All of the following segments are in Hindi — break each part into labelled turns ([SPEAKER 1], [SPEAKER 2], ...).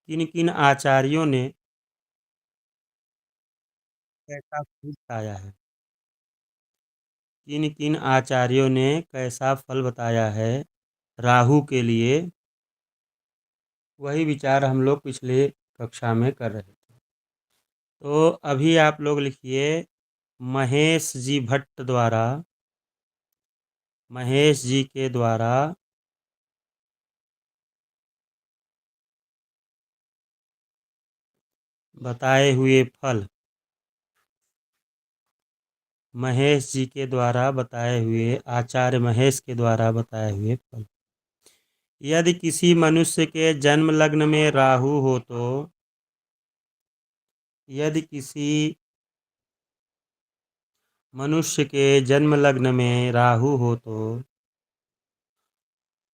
[SPEAKER 1] किन किन आचार्यों ने कैसा फल बताया है? किन किन आचार्यों ने कैसा फल बताया है राहु के लिए? वही विचार हम लोग पिछले कक्षा में कर रहे थे। तो अभी आप लोग लिखिए, महेश जी भट्ट द्वारा, महेश जी के द्वारा बताए हुए फल, महेश जी के द्वारा बताए हुए, आचार्य महेश के द्वारा बताए हुए फल। यदि किसी मनुष्य के जन्म लग्न में राहु हो तो, यदि किसी मनुष्य के जन्म लग्न में राहु हो तो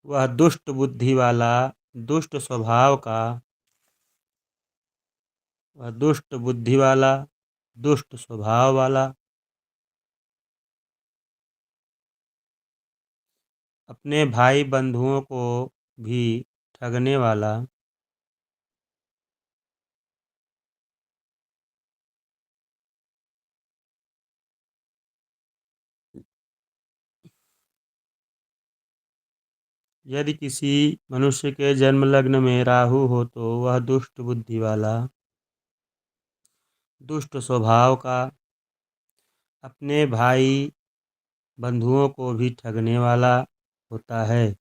[SPEAKER 1] वह दुष्ट बुद्धि वाला, दुष्ट स्वभाव का, वह दुष्ट बुद्धि वाला, दुष्ट स्वभाव वाला, अपने भाई बंधुओं को भी ठगने वाला, यदि किसी मनुष्य के जन्म लग्न में राहु हो तो वह दुष्ट बुद्धि वाला, दुष्ट स्वभाव का, अपने भाई बंधुओं को भी ठगने वाला होता है।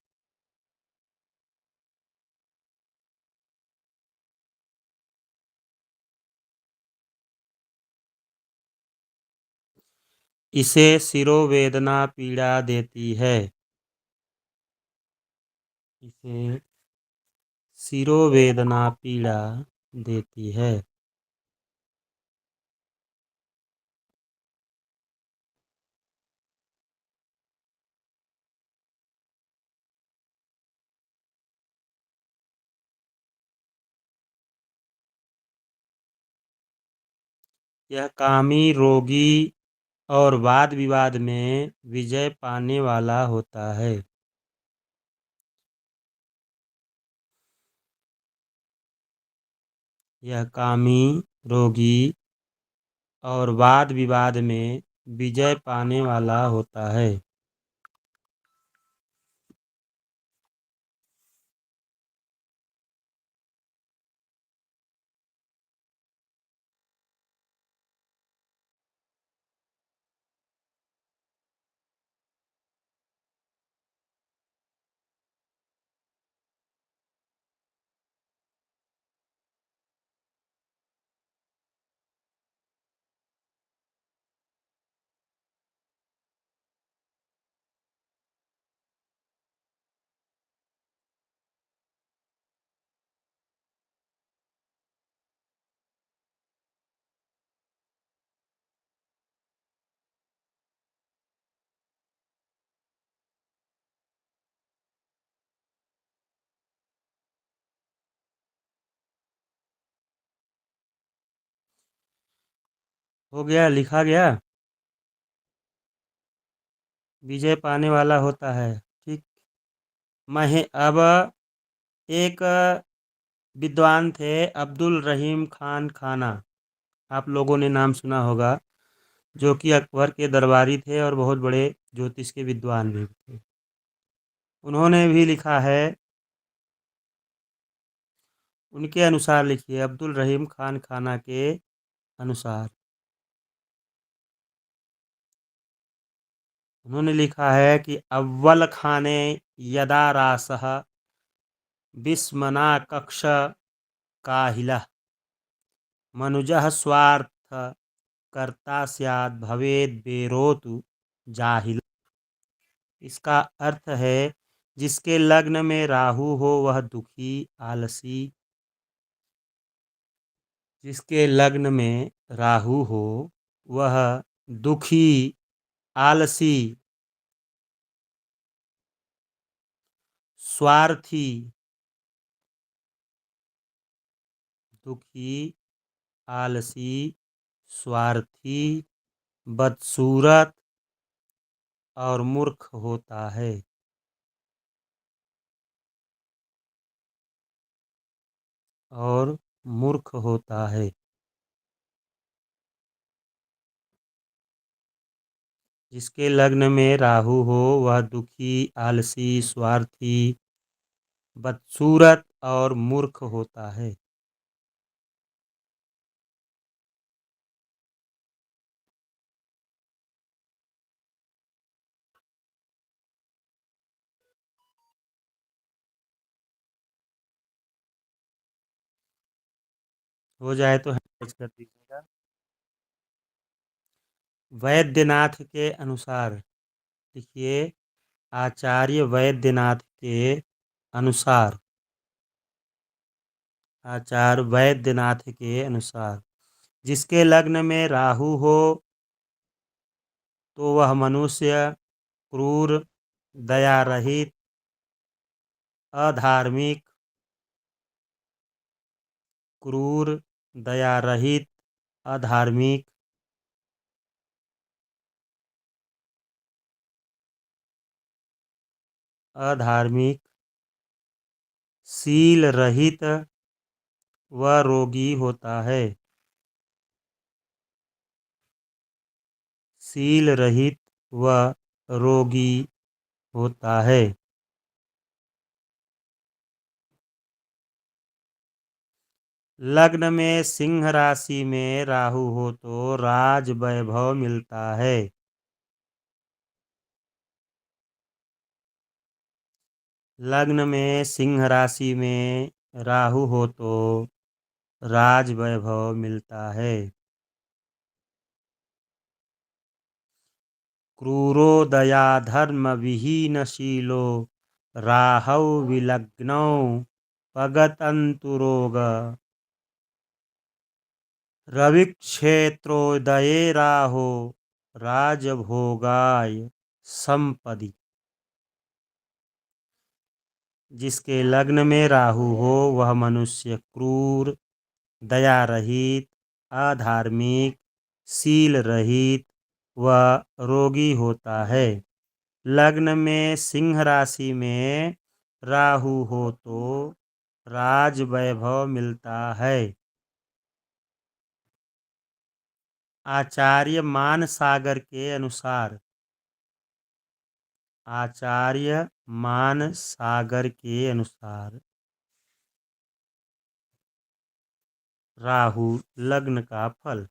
[SPEAKER 1] इसे शिरोवेदना पीड़ा देती है। इसे शिरोवेदना पीड़ा देती है। यह कामी, रोगी और वाद विवाद में विजय पाने वाला होता है। यह कामी, रोगी और वाद विवाद में विजय पाने वाला होता है। हो गया, लिखा गया। विजय पाने वाला होता है। ठीक। महे अब एक विद्वान थे, अब्दुल रहीम खान खाना। आप लोगों ने नाम सुना होगा, जो कि अकबर के दरबारी थे और बहुत बड़े ज्योतिष के विद्वान भी थे। उन्होंने भी लिखा है, उनके अनुसार लिखिए, अब्दुल रहीम खान खाना के अनुसार उन्होंने लिखा है कि अव्वल खाने यदा रासः बिस्मना कक्ष काहिलः मनुजः स्वार्थ कर्ता स्यात् भवेद् बेरोतु जाहिल। इसका अर्थ है, जिसके लग्न में राहु हो वह दुखी, आलसी, जिसके लग्न में राहु हो वह दुखी, आलसी, स्वार्थी, दुखी, आलसी, स्वार्थी, बदसूरत और मूर्ख होता है। और मूर्ख होता है। जिसके लग्न में राहु हो वह दुखी, आलसी, स्वार्थी, बदसूरत और मूर्ख होता है। हो जाए तो हैंडराइज कर दीजिएगा। वैद्यनाथ के अनुसार, देखिए, आचार्य वैद्यनाथ के अनुसार, आचार्य वैद्यनाथ के अनुसार जिसके लग्न में राहु हो तो वह मनुष्य क्रूर, दया रहित, अधार्मिक, क्रूर, दया रहित, अधार्मिक, अधार्मिक, शील रहित व रोगी होता है। शील रहित व रोगी होता है। लग्न में सिंह राशि में राहु हो तो राज वैभव मिलता है। लग्न में सिंह राशि में राहु हो तो राज वैभव मिलता है। क्रूरो दया धर्म विहीनशीलो राहौ विलग्नौ पगतंतुरोग रविक्षेत्रोदये राहो राजभोगाय संपदि। जिसके लग्न में राहु हो वह मनुष्य क्रूर, दया रहित, अधार्मिक, शील रहित व रोगी होता है। लग्न में सिंह राशि में राहु हो तो राज वैभव मिलता है। आचार्य मानसागर के अनुसार, आचार्य मानसागर के अनुसार राहु लग्न का फल।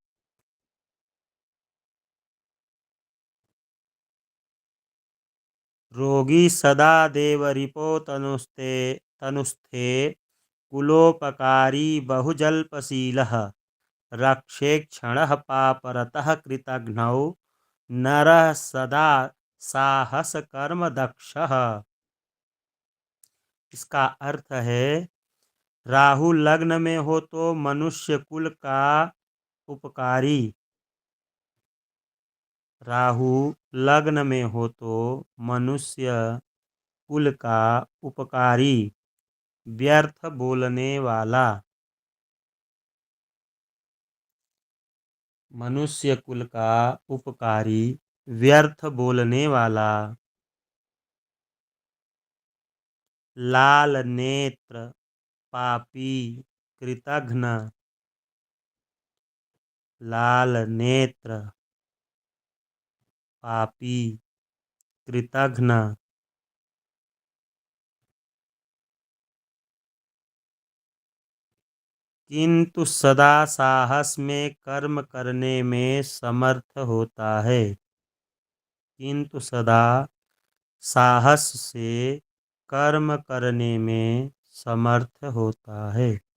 [SPEAKER 1] रोगी सदा देव रिपो तनुस्ते तनुस्थे कुलोपकारी बहुजल्पशीलः रक्षेक्षणः पापरतः कृतघ्नौ नरः सदा साहस कर्म दक्षः। इसका अर्थ है, राहु लग्न में हो तो मनुष्य कुल का उपकारी, राहु लग्न में हो तो मनुष्य कुल का उपकारी, व्यर्थ बोलने वाला, मनुष्य कुल का उपकारी, व्यर्थ बोलने वाला, लाल नेत्र, पापी, कृतघ्न, लाल नेत्र, पापी, कृतघ्न, किंतु सदा साहस में कर्म करने में समर्थ होता है। किंतु सदा साहस से कर्म करने में समर्थ होता है।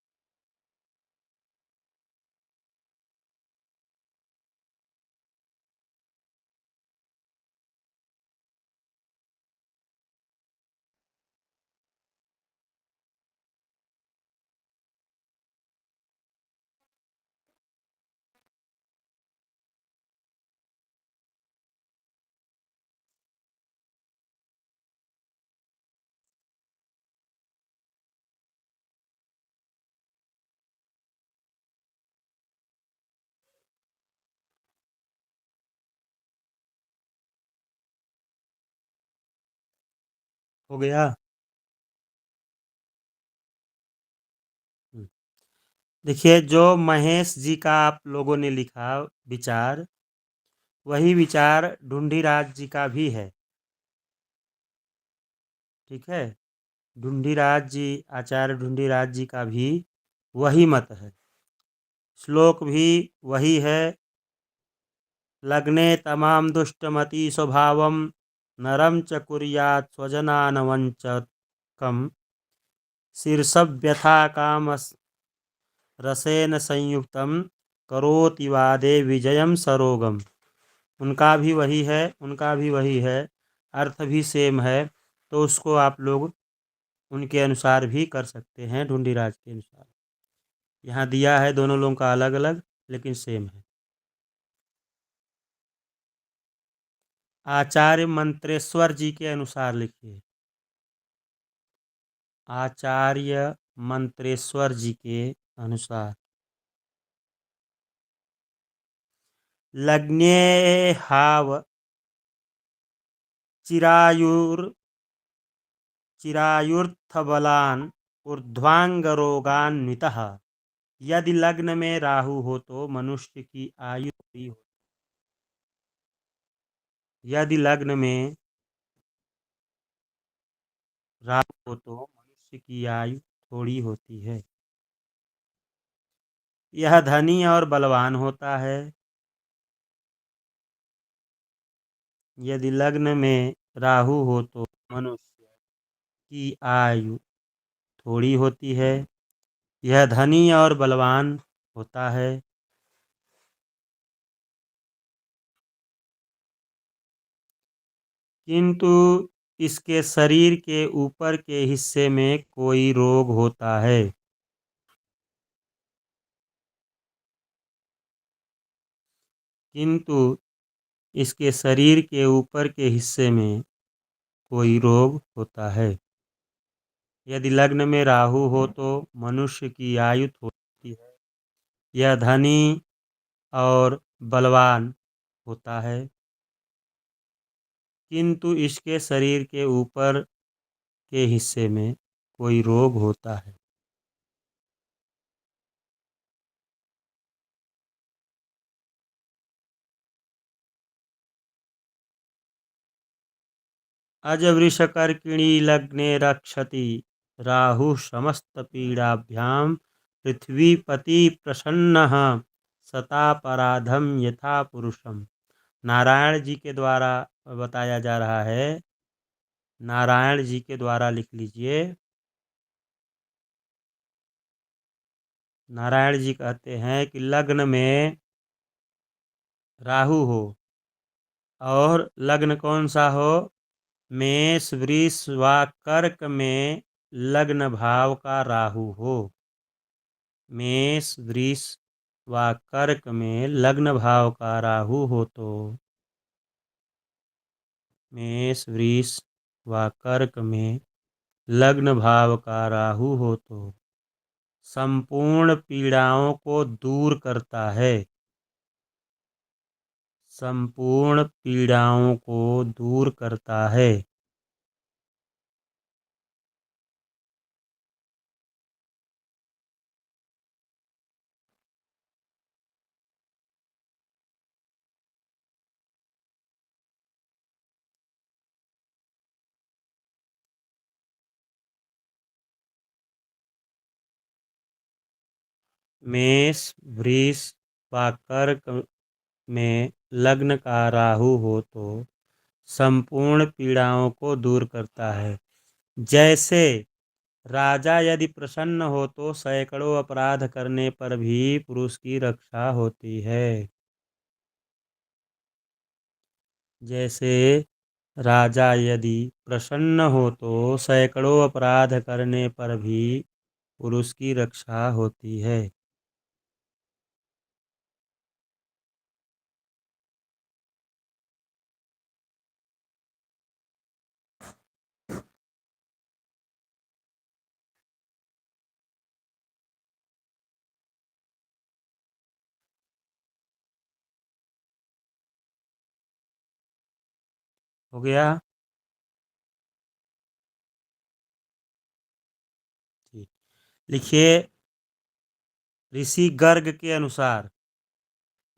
[SPEAKER 1] हो गया। देखिए, जो महेश जी का आप लोगों ने लिखा विचार, वही विचार ढूंढीराज जी का भी है। ठीक है, ढूंढीराज जी, आचार्य ढूंढीराज जी का भी वही मत है। श्लोक भी वही है। लग्ने तमाम दुष्टमति स्वभावम नरम च कुर्यात् स्वजनानवंचकम् शीर्षव्यथा काम रसेन संयुक्तम करोति वादे विजयम सरोगम। उनका भी वही है, उनका भी वही है, अर्थ भी सेम है। तो उसको आप लोग उनके अनुसार भी कर सकते हैं, ढूंढीराज के अनुसार। यहाँ दिया है दोनों लोगों का अलग अलग, लेकिन सेम है। आचार्य मंत्रेश्वर जी के अनुसार लिखिए। आचार्य मंत्रेश्वर जी के अनुसार लग्नेहाव चिरायुर चिरायुर्थबलान ऊर्ध्वांगरोगान्वितः। यदि लग्न में राहु हो तो मनुष्य की आयु थोड़ी हो। यदि लग्न में राहु हो तो मनुष्य की आयु थोड़ी होती है। यह धनी और बलवान होता है। यदि लग्न में राहु हो तो मनुष्य की आयु थोड़ी होती है। यह धनी और बलवान होता है। किंतु इसके शरीर के ऊपर के हिस्से में कोई रोग होता है। किंतु इसके शरीर के ऊपर के हिस्से में कोई रोग होता है। यदि लग्न में राहु हो तो मनुष्य की आयु थोड़ी है। यह धनी और बलवान होता है। किंतु इसके शरीर के ऊपर के हिस्से में कोई रोग होता है। अजवृषकर्किणी लग्ने रक्षति राहु समस्त पीड़ाभ्याम पृथ्वीपति प्रसन्नः सतापराधम यथा पुरुषम। नारायण जी के द्वारा बताया जा रहा है। नारायण जी के द्वारा लिख लीजिए। नारायण जी कहते हैं कि लग्न में राहु हो, और लग्न कौन सा हो? मेष वृष व कर्क में लग्न भाव का राहु हो। मेष वृष व कर्क में लग्न भाव का राहु हो तो मेष वृष व कर्क में लग्न भाव का राहु हो तो संपूर्ण पीड़ाओं को दूर करता है। संपूर्ण पीड़ाओं को दूर करता है। मेष वृष व कर्क में लग्न का राहु हो तो संपूर्ण पीड़ाओं को दूर करता है। जैसे राजा यदि प्रसन्न हो तो सैकड़ों अपराध करने पर भी पुरुष की रक्षा होती है। जैसे राजा यदि प्रसन्न हो तो सैकड़ों अपराध करने पर भी पुरुष की रक्षा होती है। हो गया। ठीक, लिखिए। ऋषि गर्ग के अनुसार,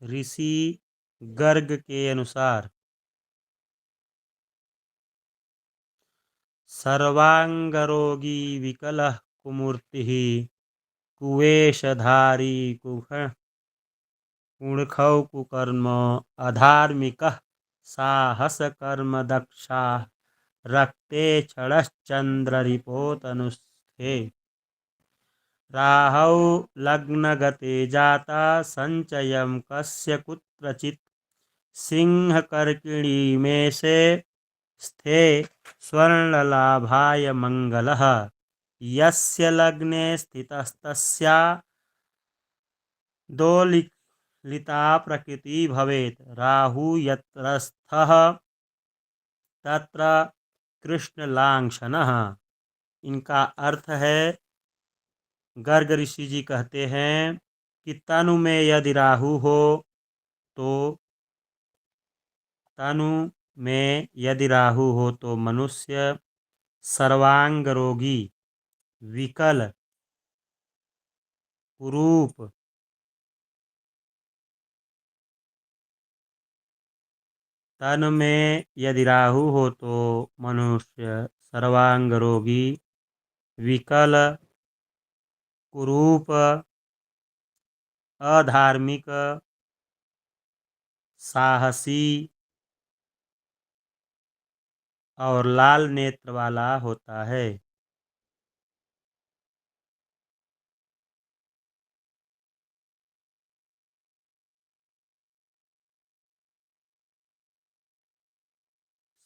[SPEAKER 1] ऋषि गर्ग के अनुसार सर्वांगरोगी विकलः कुमूर्तिः कुवेशधारी कुणखौ कुकर्म अधार्मिकः साहसकर्मदक्षा रक्ते क्षणश्चन्द्ररिपोतनुस्थे राहौ लग्नगते जाता संचयं कस्य कुत्रचित् सिंहकर्किणी मेषे स्थे स्वर्णलाभाय मङ्गलः यस्य लग्ने स्थितस्तस्या दोलिता प्रकृति भवेत् राहु यत्र स्थः तत्र कृष्णलांछनः। इनका अर्थ है, गर्ग ऋषि जी कहते हैं कि तनु में यदि राहु हो तो तनु में यदि राहु हो तो मनुष्य सर्वांग रोगी, विकल, कुरूप, तन में यदि राहु हो तो मनुष्य सर्वांग रोगी, विकल, कुरूप, अधार्मिक, साहसी और लाल नेत्र वाला होता है।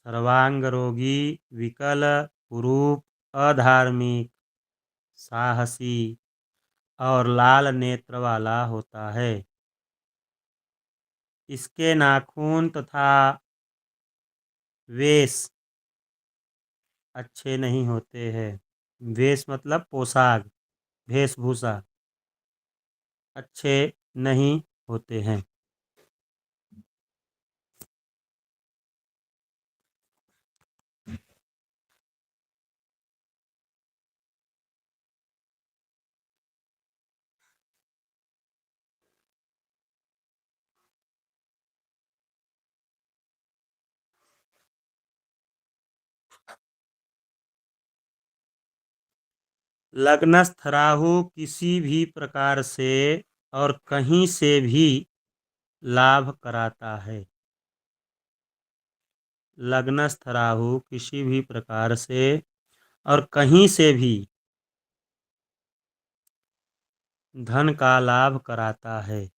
[SPEAKER 1] सर्वांग रोगी, विकल, कुरूप, अधार्मिक, साहसी और लाल नेत्र वाला होता है। इसके नाखून तथा वेश अच्छे नहीं होते हैं। वेश मतलब पोशाक, वेशभूषा अच्छे नहीं होते हैं। लग्नस्थ राहु किसी भी प्रकार से और कहीं से भी लाभ कराता है। लग्नस्थ राहु किसी भी प्रकार से और कहीं से भी धन का लाभ कराता है।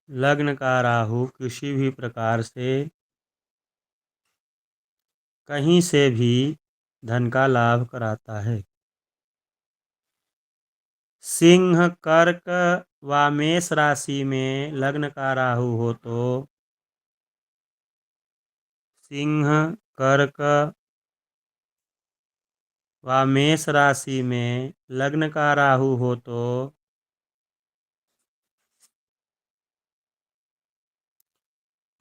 [SPEAKER 1] लग्न का राहु किसी भी प्रकार से कहीं से भी धन का लाभ कराता है। सिंह, कर्क व मेष राशि में लग्न का राहु हो तो सिंह, कर्क व मेष राशि में लग्न का राहु हो तो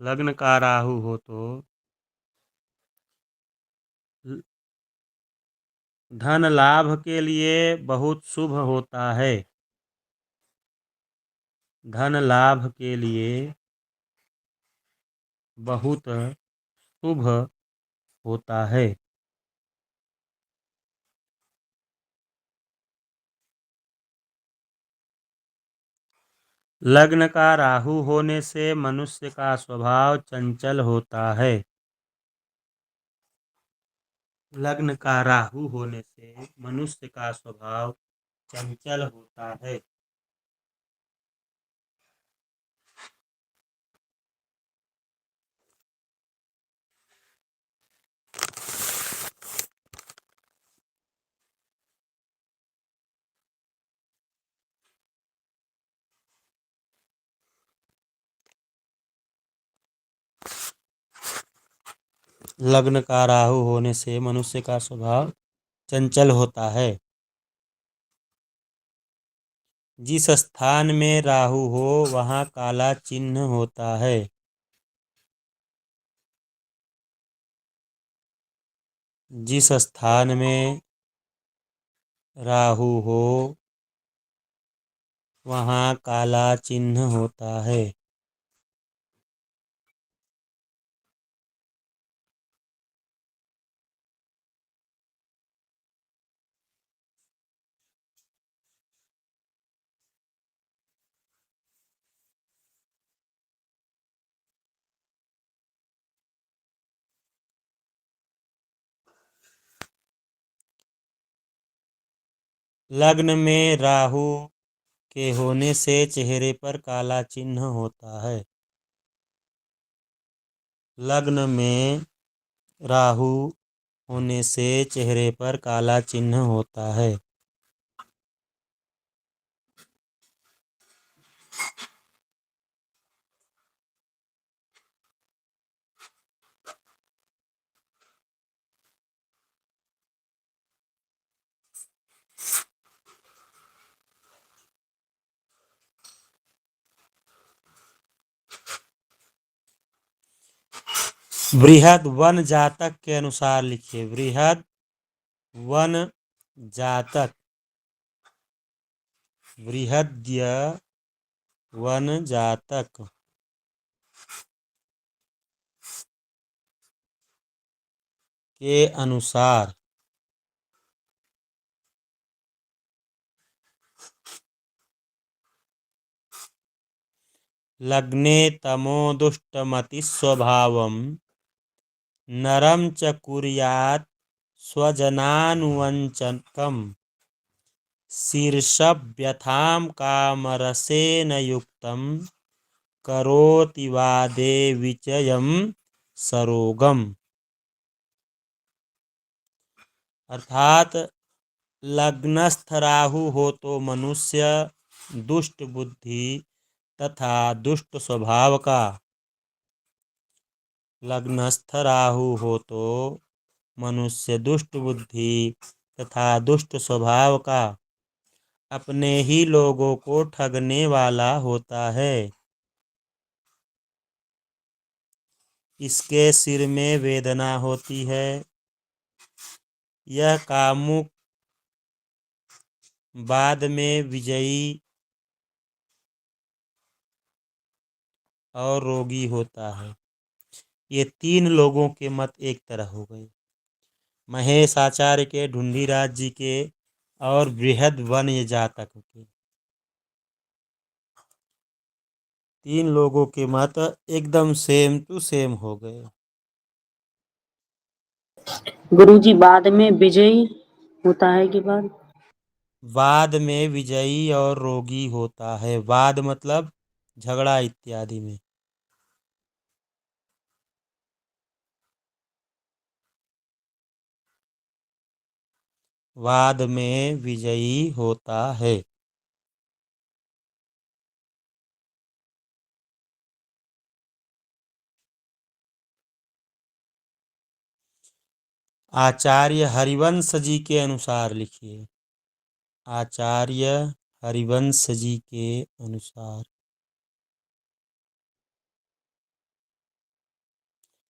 [SPEAKER 1] लग्न का राहु हो तो धन लाभ के लिए बहुत शुभ होता है। धन लाभ के लिए बहुत शुभ होता है। लग्न का राहु होने से मनुष्य का स्वभाव चंचल होता है। लग्न का राहु होने से मनुष्य का स्वभाव चंचल होता है। लग्न का राहु होने से मनुष्य का स्वभाव चंचल होता है। जिस स्थान में राहु हो वहाँ काला चिन्ह होता है। जिस स्थान में राहु हो वहाँ काला चिन्ह होता है। लग्न में राहु के होने से चेहरे पर काला चिन्ह होता है। लग्न में राहु होने से चेहरे पर काला चिन्ह होता है। बृहद वन जातक के अनुसार लिखिए। बृहद वन जातक, बृहद्य वन जातक के अनुसार लग्ने तमो दुष्टमति स्वभावम नरम च कुर्यात् स्वजनानुवंचकम् शीर्षव्यथां कामरसेन युक्तं करोति वादे विचयं सरोगम। अर्थात लग्नस्थ राहु हो तो मनुष्य दुष्ट बुद्धि तथा दुष्ट स्वभाव का। लग्नस्थ राहु हो तो मनुष्य दुष्ट बुद्धि तथा दुष्ट स्वभाव का, अपने ही लोगों को ठगने वाला होता है। इसके सिर में वेदना होती है। यह कामुक बाद में विजयी और रोगी होता है। ये तीन लोगों के मत एक तरह हो गए। महेश आचार्य के, ढूंढीराज जी के और बृहद वन जातक के। तीन लोगों के मत एकदम सेम टू सेम हो गए।
[SPEAKER 2] गुरुजी बाद में विजयी होता है कि बाद?
[SPEAKER 1] वाद में विजयी और रोगी होता है। वाद मतलब झगड़ा इत्यादि में। वाद में विजयी होता है। आचार्य हरिवंश जी के अनुसार लिखिए। आचार्य हरिवंश जी के अनुसार।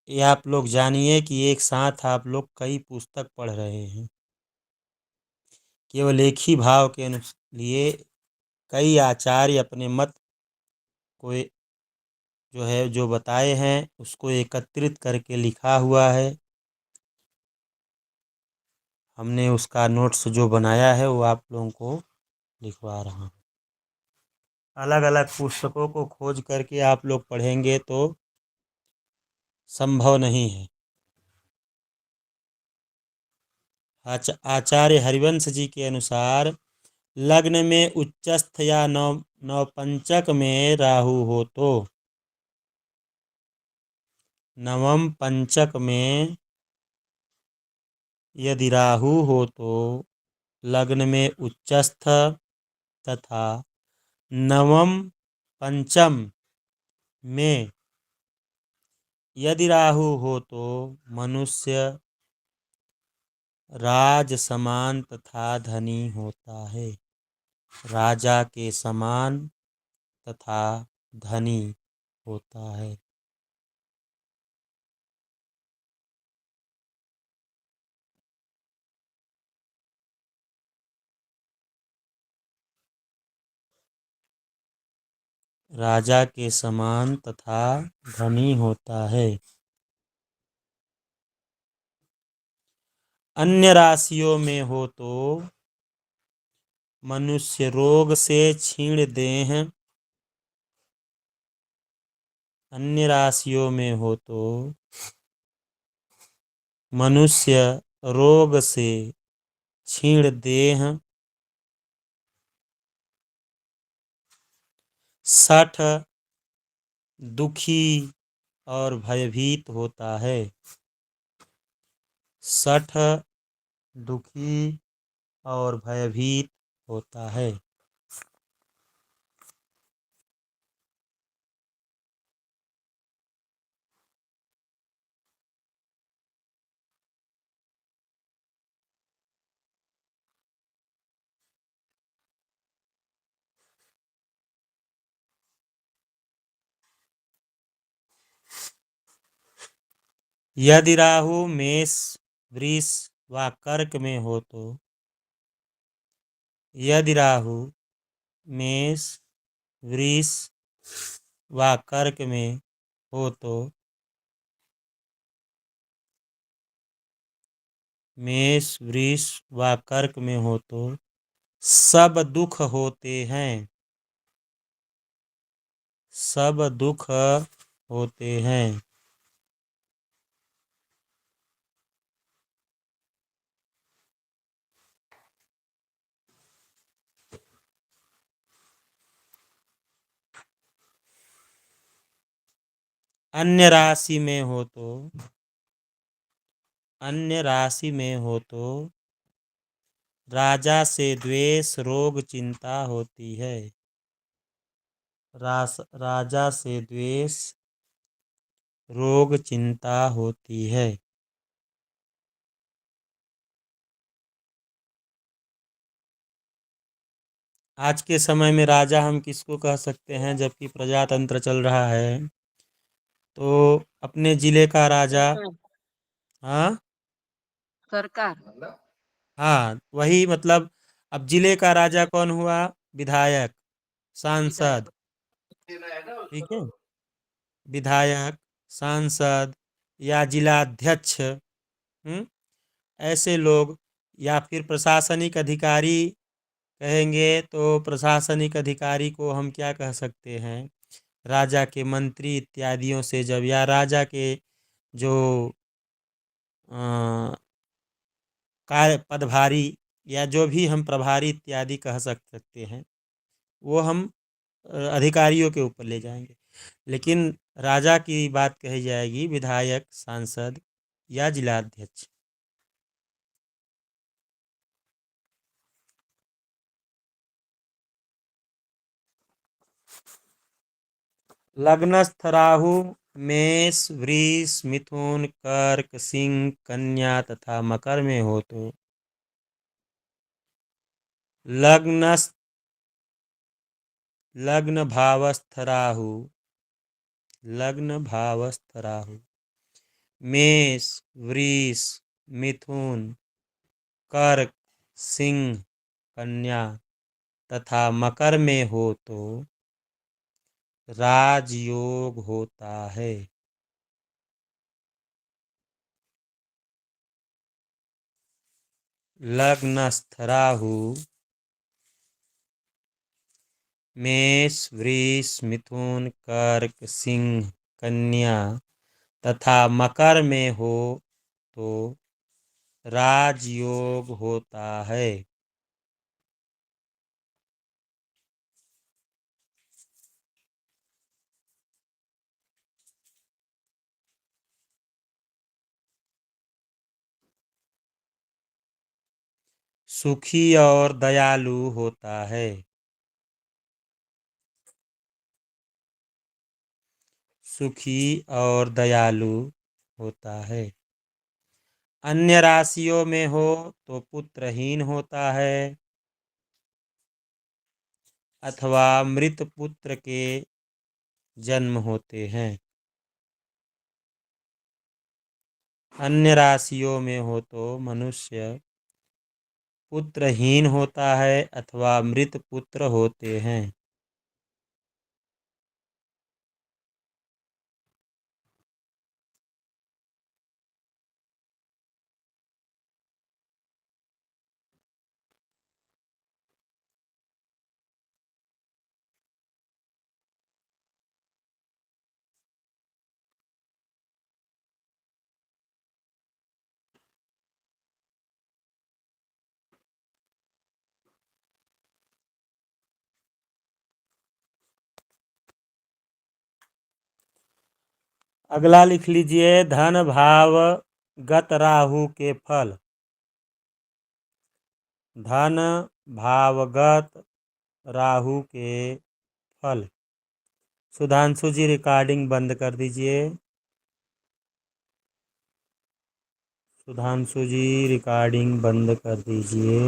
[SPEAKER 1] ये आप लोग जानिए कि एक साथ आप लोग कई पुस्तक पढ़ रहे हैं। केवल एक ही भाव के लिए कई आचार्य अपने मत को जो है जो बताए हैं उसको एकत्रित करके लिखा हुआ है। हमने उसका नोट्स जो बनाया है वो आप लोगों को लिखवा रहा हूँ। अलग अलग पुस्तकों को खोज करके आप लोग पढ़ेंगे तो संभव नहीं है। आचार्य हरिवंश जी के अनुसार लग्न में उच्चस्थ या नवपंचक में राहु हो तो, नवम पंचक में यदि राहु हो तो लग्न में उच्चस्थ तथा नवम पंचम में यदि राहु हो तो मनुष्य राज समान तथा धनी होता है। राजा के समान तथा धनी होता है। राजा के समान तथा धनी होता है। अन्य राशियों में हो तो मनुष्य रोग से क्षीण देह। अन्य राशियों में हो तो मनुष्य रोग से क्षीण देह, सठ दुखी और भयभीत होता है। सठ दुखी और भयभीत होता है। यदि राहु मेष वृष व कर्क में हो तो यदि राहु मेष वृष व कर्क में हो तो मेष वृष व कर्क में हो तो सब दुख होते हैं। सब दुख होते हैं। अन्य राशि में हो तो अन्य राशि में हो तो राजा से द्वेष रोग चिंता होती है। राजा से द्वेष रोग चिंता होती है। आज के समय में राजा हम किसको कह सकते हैं, जबकि प्रजातंत्र चल रहा है तो अपने जिले का राजा। हाँ
[SPEAKER 2] सरकार।
[SPEAKER 1] हाँ, वही मतलब अब जिले का राजा कौन हुआ? विधायक, सांसद। ठीक है, विधायक, सांसद या जिलाध्यक्ष, ऐसे लोग, या फिर प्रशासनिक अधिकारी कहेंगे तो प्रशासनिक अधिकारी को हम क्या कह सकते हैं? राजा के मंत्री इत्यादियों से जब, या राजा के जो कार्य पदभारी या जो भी हम प्रभारी इत्यादि कह सकते हैं, वो हम अधिकारियों के ऊपर ले जाएंगे। लेकिन राजा की बात कही जाएगी विधायक, सांसद या जिलाध्यक्ष। लग्नस्थ राहु मेष वृष मिथुन कर्क सिंह कन्या तथा मकर में हो तो लग्नस्थ लग्न भावस्थ राहु लग्न भावस्थ राहु मेष वृष मिथुन कर्क सिंह कन्या तथा मकर में हो तो राजयोग होता है। लग्नस्थ राहु मेष वृष मिथुन कर्क सिंह कन्या तथा मकर में हो तो राजयोग होता है। सुखी और दयालु होता है। सुखी और दयालु होता है। अन्य राशियों में हो तो पुत्रहीन होता है। अथवा मृत पुत्र के जन्म होते हैं। अन्य राशियों में हो तो मनुष्य पुत्रहीन होता है अथवा मृत पुत्र होते हैं। अगला लिख लीजिए, धन भाव गत राहु के फल। धन भावगत राहु के फल। सुधांशु जी रिकॉर्डिंग बंद कर दीजिए। सुधांशु जी रिकॉर्डिंग बंद कर दीजिए।